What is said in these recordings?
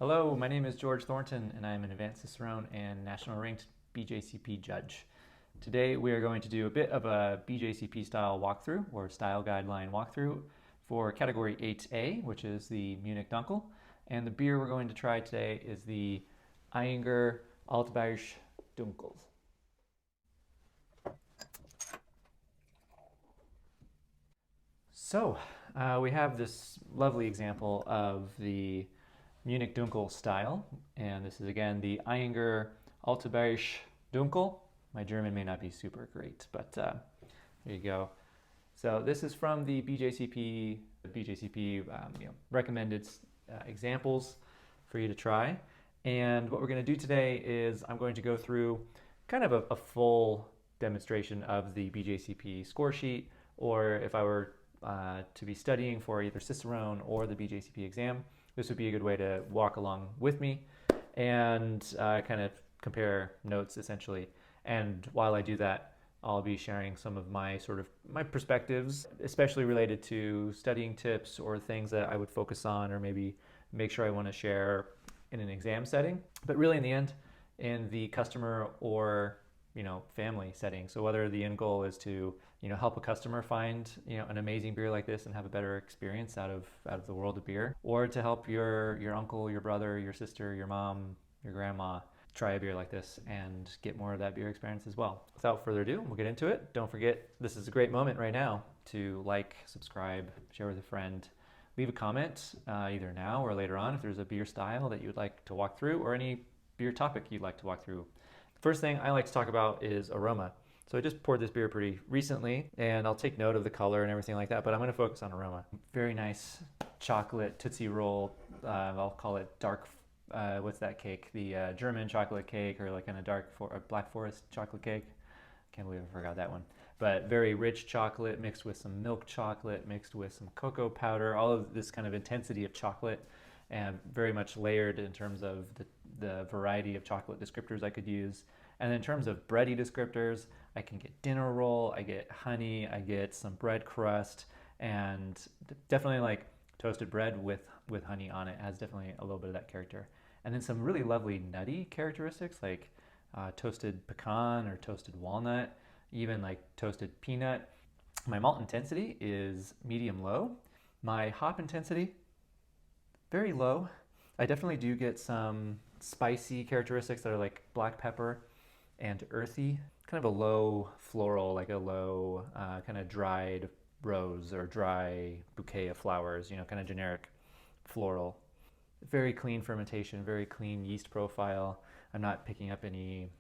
Hello, my name is George Thornton, and I am an advanced Cicerone and national ranked BJCP judge. Today we are going to do a bit of a BJCP style walkthrough or style guideline walkthrough for category 8A, which is the Munich Dunkel. And the beer we're going to try today is the Ayinger Altbayerisch Dunkel. So we have this lovely example of the Munich Dunkel style, and this is again the Ayinger Altbayerisch Dunkel. My German may not be super great, but there you go. So this is from the BJCP recommended examples for you to try. And what we're going to do today is I'm going to go through kind of a full demonstration of the BJCP score sheet, or if I were to be studying for either Cicerone or the BJCP exam, this would be a good way to walk along with me and kind of compare notes essentially. And while I do that, I'll be sharing some of my my perspectives, especially related to studying tips or things that I would focus on or maybe make sure I want to share in an exam setting. But really in the end, in the customer or family setting. So whether the end goal is to help a customer find an amazing beer like this and have a better experience out of the world of beer, or to help your uncle, your brother, your sister, your mom, your grandma try a beer like this and get more of that beer experience as well. Without further ado, we'll get into it. Don't forget, this is a great moment right now to like, subscribe, share with a friend, leave a comment either now or later on if there's a beer style that you would like to walk through or any beer topic you'd like to walk through. First thing I like to talk about is aroma. So I just poured this beer pretty recently, and I'll take note of the color and everything like that, but I'm going to focus on aroma. Very nice chocolate Tootsie Roll. I'll call it dark, what's that cake? The German chocolate cake, or like in a Black Forest chocolate cake. Can't believe I forgot that one. But very rich chocolate mixed with some milk chocolate, mixed with some cocoa powder, all of this kind of intensity of chocolate, and very much layered in terms of the variety of chocolate descriptors I could use. And in terms of bready descriptors, I can get dinner roll, I get honey, I get some bread crust, and definitely like toasted bread with honey on it has definitely a little bit of that character. And then some really lovely nutty characteristics like toasted pecan or toasted walnut, even like toasted peanut. My malt intensity is medium low. My hop intensity, very low. I definitely do get some spicy characteristics that are like black pepper and earthy, kind of a low floral, like a low kind of dried rose or dry bouquet of flowers, kind of generic floral. Very clean fermentation, very clean yeast profile. I'm not picking up any,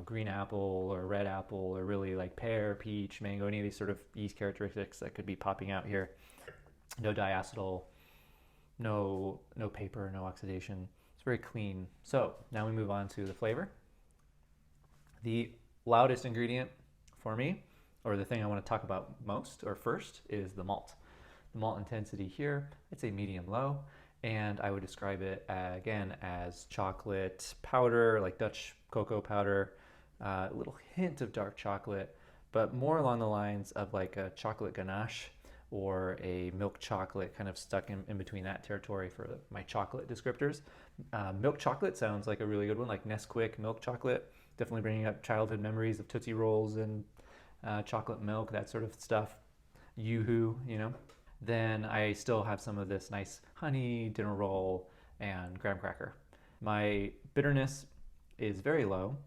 green apple or red apple or really like pear, peach, mango, any of these sort of yeast characteristics that could be popping out here. No diacetyl, no paper, no oxidation. It's very clean. So now we move on to the flavor. The loudest ingredient for me, or the thing I want to talk about most or first, is the malt. The malt intensity here, I'd say medium low, and I would describe it again as chocolate powder, like Dutch cocoa powder, a little hint of dark chocolate, but more along the lines of like a chocolate ganache or a milk chocolate, kind of stuck in between that territory for my chocolate descriptors. Milk chocolate sounds like a really good one, like Nesquik milk chocolate. Definitely bringing up childhood memories of Tootsie Rolls and chocolate milk, that sort of stuff. Yoo-hoo, Then I still have some of this nice honey, dinner roll, and graham cracker. My bitterness is very low.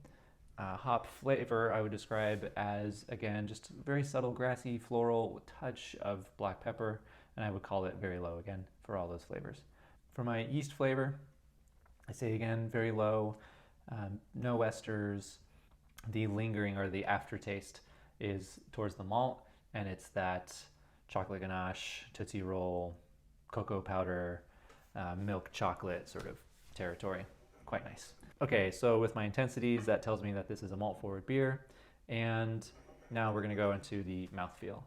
Hop flavor I would describe as, again, just very subtle, grassy, floral, with a touch of black pepper, and I would call it very low again for all those flavors. For my yeast flavor, I say again, very low. No esters. The lingering or the aftertaste is towards the malt, and it's that chocolate ganache, Tootsie Roll, cocoa powder, milk chocolate sort of territory. Quite nice. Okay, so with my intensities, that tells me that this is a malt forward beer, and now we're going to go into the mouthfeel.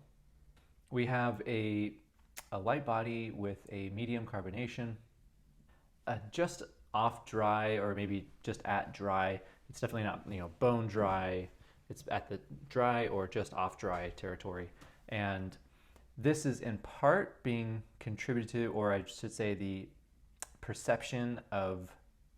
We have a light body with a medium carbonation, just off dry or maybe just at dry. It's definitely not bone dry. It's at the dry or just off dry territory. And this is in part being contributed to, or I should say the perception of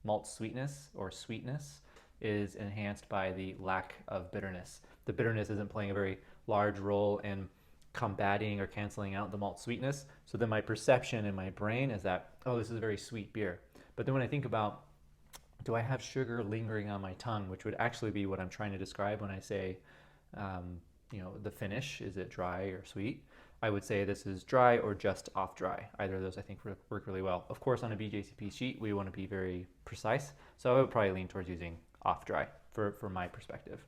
malt sweetness or sweetness is enhanced by the lack of bitterness. The bitterness isn't playing a very large role in combating or canceling out the malt sweetness. So then my perception in my brain is that, oh, this is a very sweet beer. But then when I think about, do I have sugar lingering on my tongue, which would actually be what I'm trying to describe when I say, the finish, is it dry or sweet? I would say this is dry or just off dry. Either of those I think work really well. Of course, on a BJCP sheet, we want to be very precise. So I would probably lean towards using off dry for my perspective.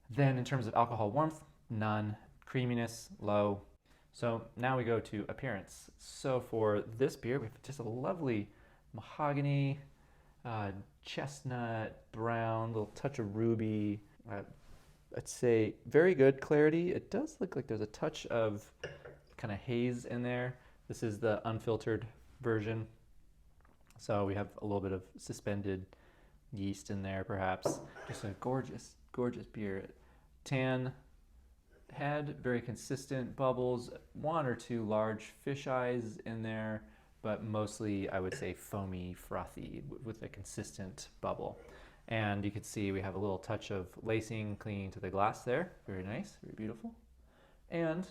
Then in terms of alcohol warmth, none. Creaminess, low. So now we go to appearance. So for this beer, we have just a lovely mahogany, chestnut, brown, little touch of ruby. I'd say very good clarity. It does look like there's a touch of kind of haze in there. This is the unfiltered version. So we have a little bit of suspended yeast in there, perhaps. Just a gorgeous, gorgeous beer. Tan head, very consistent bubbles, one or two large fish eyes in there, but mostly I would say foamy, frothy with a consistent bubble. And you can see we have a little touch of lacing clinging to the glass there. Very nice, very beautiful. And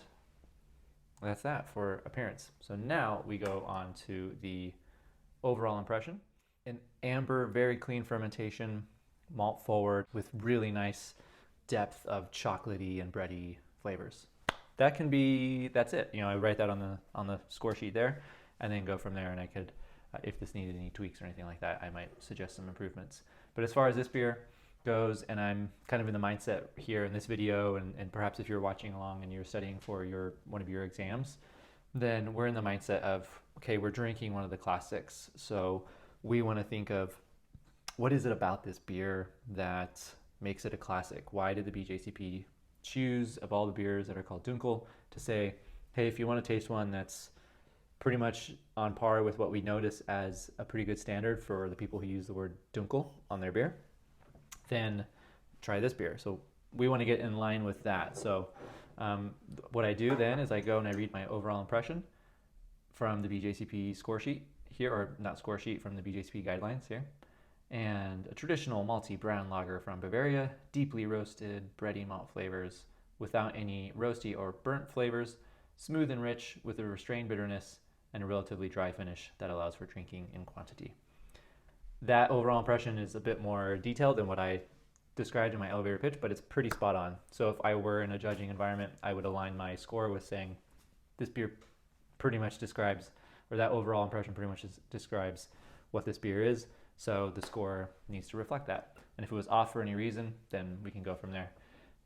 that's that for appearance. So now we go on to the overall impression. An amber, very clean fermentation, malt forward with really nice depth of chocolatey and bready flavors. That's it. I write that on the score sheet there, and then go from there. And I could, if this needed any tweaks or anything like that, I might suggest some improvements. But as far as this beer goes, and I'm kind of in the mindset here in this video, and perhaps if you're watching along and you're studying for one of your exams, then we're in the mindset of, okay, we're drinking one of the classics. So we want to think of, what is it about this beer that makes it a classic? Why did the BJCP choose, of all the beers that are called Dunkel, to say, hey, if you want to taste one that's pretty much on par with what we notice as a pretty good standard for the people who use the word Dunkel on their beer, then try this beer. So we want to get in line with that. So what I do then is I go and I read my overall impression from the BJCP score sheet here, or not score sheet, from the BJCP guidelines here. And a traditional malty brown lager from Bavaria, deeply roasted, bready malt flavors without any roasty or burnt flavors, smooth and rich with a restrained bitterness and a relatively dry finish that allows for drinking in quantity. That overall impression is a bit more detailed than what I described in my elevator pitch, but it's pretty spot on. So if I were in a judging environment, I would align my score with saying this beer pretty much describes, or that overall impression pretty much describes what this beer is. So the score needs to reflect that. And if it was off for any reason, then we can go from there.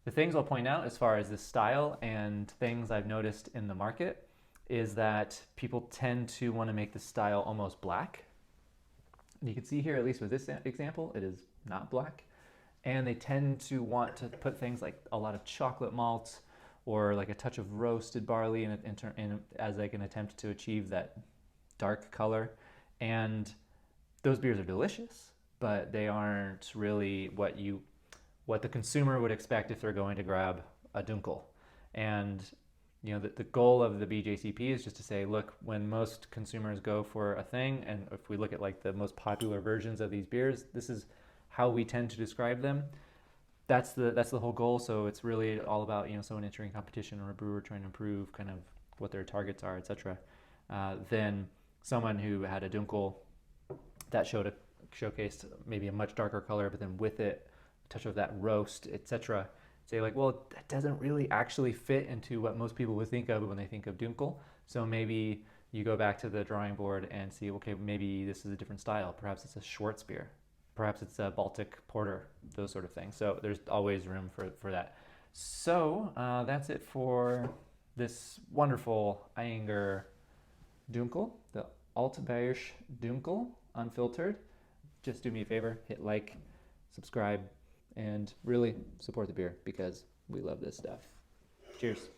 The things I'll point out as far as the style and things I've noticed in the market is that people tend to want to make the style almost black. And you can see here, at least with this example, it is not black. And they tend to want to put things like a lot of chocolate malt or like a touch of roasted barley as like an attempt to achieve that dark color. And those beers are delicious, but they aren't really what the consumer would expect if they're going to grab a Dunkel. And the goal of the BJCP is just to say, look, when most consumers go for a thing, and if we look at like the most popular versions of these beers, this is how we tend to describe them. That's the whole goal. So it's really all about someone entering competition or a brewer trying to improve kind of what their targets are, etc. Then someone who had a Dunkel that showcased maybe a much darker color, but then with it a touch of that roast, etc. Say like, well, that doesn't really actually fit into what most people would think of when they think of Dunkel. So maybe you go back to the drawing board and see, okay, maybe this is a different style. Perhaps it's a Schwartz beer. Perhaps it's a Baltic porter, those sort of things. So there's always room for that. So that's it for this wonderful Ayinger Dunkel, the Altbayerisch Dunkel, unfiltered. Just do me a favor, hit like, subscribe, and really support the beer because we love this stuff. Cheers.